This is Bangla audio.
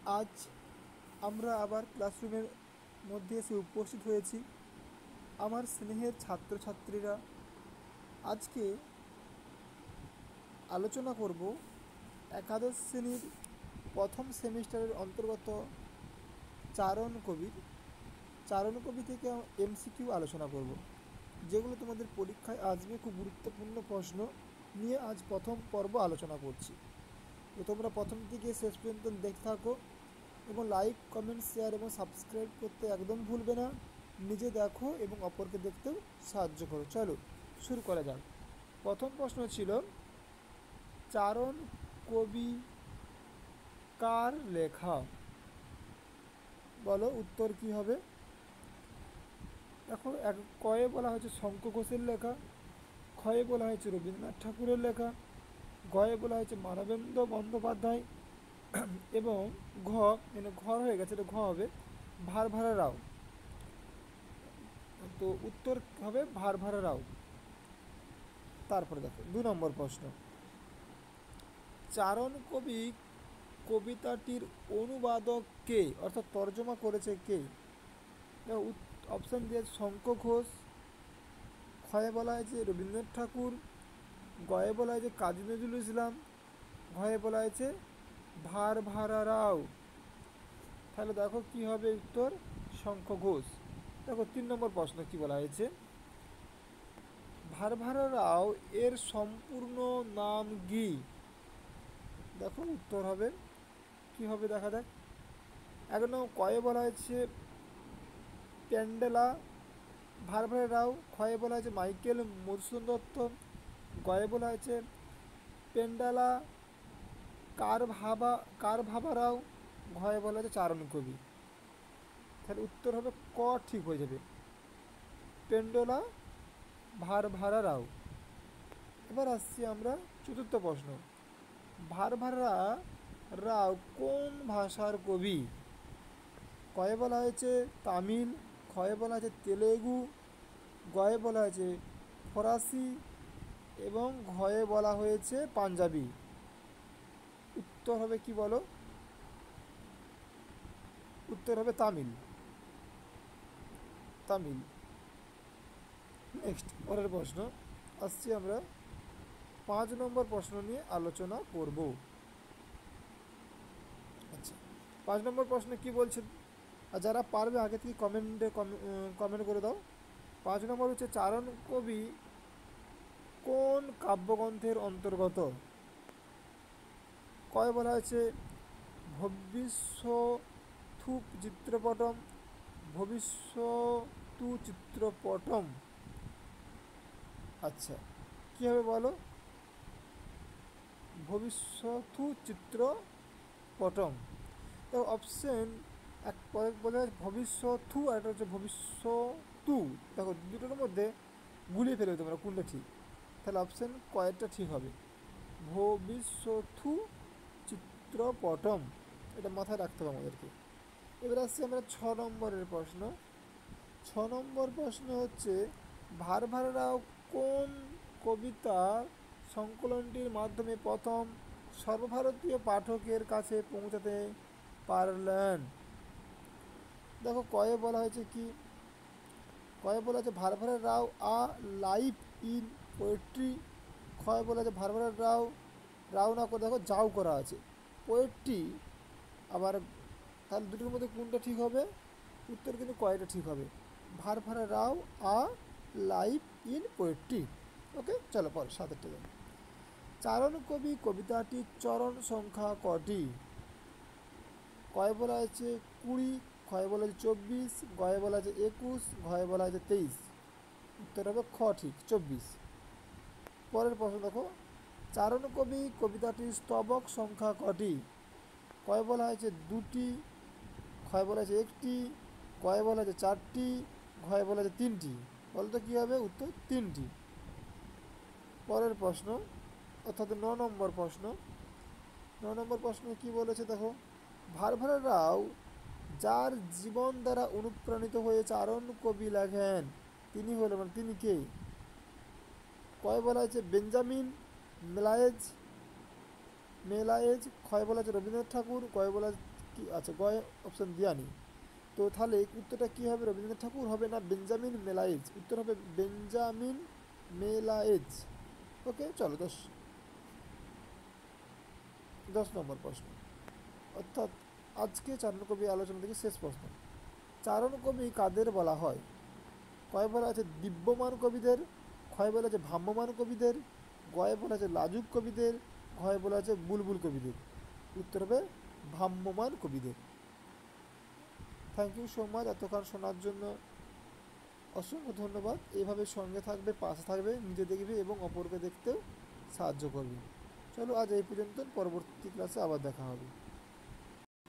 আজ আমরা আবার ক্লাসরুমের মধ্যে এসে উপস্থিত হয়েছি। আমার স্নেহের ছাত্রছাত্রীরা, আজকে আলোচনা করব একাদশ শ্রেণীর প্রথম সেমিস্টারের অন্তর্গত চারণ কবি থেকে এমসিকিউ আলোচনা করব, যেগুলো তোমাদের পরীক্ষায় আসবে। খুব গুরুত্বপূর্ণ প্রশ্ন নিয়ে আজ প্রথম পর্ব আলোচনা করছি। তো তোমরা প্রথম থেকে শেষ পর্যন্ত দেখতে থাকো এবং লাইক, কমেন্ট, শেয়ার এবং সাবস্ক্রাইব করতে একদম ভুলবে না। নিজে দেখো এবং অপরকে দেখতেও সাহায্য করো। চলো শুরু করা যাক। প্রথম প্রশ্ন ছিল, চারণ কবি কার লেখা? বলো উত্তর কি হবে। দেখো, কয়ে বলা হয়েছে শঙ্খ ঘোষের লেখা, ক্ষয়ে বলা হয়েছে রবীন্দ্রনাথ ঠাকুরের লেখা, গয়ে বলা হয়েছে মানবেন্দ্র বন্দ্যোপাধ্যায় এবং ঘর হয়ে গেছে, এটা ঘ হবে ভারভারা রাও। তো উত্তর হবে ভারভারা রাও। তারপরে দেখো 2 নম্বর প্রশ্ন, চারণ কবি কবিতাটির অনুবাদক কে, অর্থাৎ তর্জমা করেছে কে? দেখো অপশান দিয়েছে শঙ্খ ঘোষ, ক্ষয়ে বলা হয়েছে রবীন্দ্রনাথ ঠাকুর, গয়ে বলা হয়েছে কাজী নজরুল ইসলাম, ঘয়ে বলা হয়েছে ভারভারা রাও। তাহলে দেখো কি হবে উত্তর, শঙ্খ ঘোষ। দেখো 3 নম্বর প্রশ্ন কি বলা হয়েছে, ভারভারা রাও এর সম্পূর্ণ নাম কি? দেখো উত্তর হবে কি হবে দেখা যাক। এক নম্বর কয়ে বলা হয়েছে প্যান্ডেলা ভারভারা রাও, ক্ষয়ে বলা হয়েছে মাইকেল মধুসূদন দত্ত, গয়ে বলা হয়েছে পেন্ডালা কার ভাবা রাও, ঘয়ে বলা হয়েছে চারণ কবি। তাহলে উত্তর হবে ক, ঠিক হয়ে যাবে, পেন্ডোলা ভারভারা রাও। এবার আসছি আমরা চতুর্থ প্রশ্ন, ভারভারা রাও কোন ভাষার কবি? কয়ে বলা হয়েছে তামিল, ক্ষয়ে বলা হয়েছে তেলেগু, গয়ে বলা হয়েছে ফরাসি এবং ঘয়ে বলা হয়েছে পাঞ্জাবি। উত্তর হবে কি বলো? উত্তর হবে তামিল। নেক্সট পরের প্রশ্ন আসছি আমরা 5 নম্বর প্রশ্ন নিয়ে আলোচনা করব। আচ্ছা, 5 নম্বর প্রশ্ন কি বলছে? আর যারা পারবে আগে থেকে কমেন্ট করে দাও। 5 নম্বর হচ্ছে, চারণ কবি কোন কাব্যগ্রন্থের অন্তর্গত? কয় বলা হয়েছে ভবিষ্যৎ চিত্রপটম, ভবিষ্যৎ চিত্রপটম। আচ্ছা, কী হবে বলো? ভবিষ্যৎ চিত্রপটম। তো অপশন এক বলা হয় ভবিষ্যৎ আর একটা হচ্ছে ভবিষ্যৎ। দেখো দুটোর মধ্যে গুলিয়ে ফেলবে তোমরা কোনটা ঠিক। তাহলে অপশন কয়েকটা ঠিক হবে, ভবিষ্যৎ চিত্রপটম। এটা মাথায় রাখতে হবে আমাদেরকে। এবার আসছি আমরা 6 নম্বরের প্রশ্ন। 6 নম্বর প্রশ্ন হচ্ছে, ভারভারা রাও কোন কবিতা সংকলনটির মাধ্যমে প্রথম সর্বভারতীয় পাঠকের কাছে পৌঁছাতে পারলেন? দেখো কয়ে বলা হয়েছে কি, কয়ে বলা হয়েছে ভারভারা রাও আ লাইফ ইন পোয়েট্রি, ক্ষয় বলা হয়েছে ভারভারা রাও না করে দেখো যাও করা আছে পোয়েট্রি। আবার তাহলে দুটোর মধ্যে কোনটা ঠিক হবে? উত্তর কিন্তু কয়টা ঠিক হবে, ভারভারা রাও আ লাইফ ইন পোয়েট্রি। ওকে, চলো পর 7টা যাই। চারণ কবি কবিতাটির চরণ সংখ্যা কটি? কয় বলা হয়েছে 20, ক্ষয় বলা হয়েছে 24, গয়ে বলা হয়েছে 21, ঘয়ে বলা হয়েছে 23। উত্তর হবে খ, ঠিক 24। পরের প্রশ্ন দেখো, চারণ কবি কবিতাটির স্তবক সংখ্যা কটি? কয় বলা হয়েছে 2টি, ক্ষয় বলা হয়েছে 1টি, গয়ে বলা হয়েছে 4টি, ঘয়ে বলা হয়েছে 3টি। বলতো কী হবে? উত্তর 3টি। পরের প্রশ্ন অর্থাৎ 9 নম্বর প্রশ্ন। 9 নম্বর প্রশ্ন কি বলেছে দেখো, ভারভারা রাও যার জীবন দ্বারা অনুপ্রাণিত হয়ে চারণ কবি লেখেন তিনি হলেন, মানে তিনি কে? কয় বলা হয়েছে বেঞ্জামিন মেলায়েজ, ক্ষয় বলা হয়েছে রবীন্দ্রনাথ ঠাকুর, কয় বলা কি আচ্ছা, গয় অপশান দেওয়া নেই। তো তাহলে উত্তরটা কী হবে? রবীন্দ্রনাথ ঠাকুর হবে না বেঞ্জামিন মেলায়েজ? উত্তর হবে বেঞ্জামিন মেলায়েজ। ওকে, চলো 10 নম্বর প্রশ্ন, অর্থাৎ আজকে চারণকবি আলোচনা থেকে শেষ প্রশ্ন। চারণকবি কাদের বলা হয়? কয় বলা আছে দিব্যমান কবিদের, ক্ষয় বলা আছে ভ্রাম্যমান কবিদের, গয়ে বলা আছে লাজুক কবিদের, ঘয়ে বলা আছে বুলবুল কবিদের? উত্তর হবে ভ্রাম্যমান কবিদের। থ্যাংক ইউ সো মাচ এতক্ষণ শোনার জন্য, অসংখ্য ধন্যবাদ। এইভাবে সঙ্গে থাকবে, পাশে থাকবে, নিজে দেখবে এবং অপরকে দেখতেও সাহায্য করবে। চলো আজ এই পর্যন্ত, পরবর্তী ক্লাসে আবার দেখা হবে।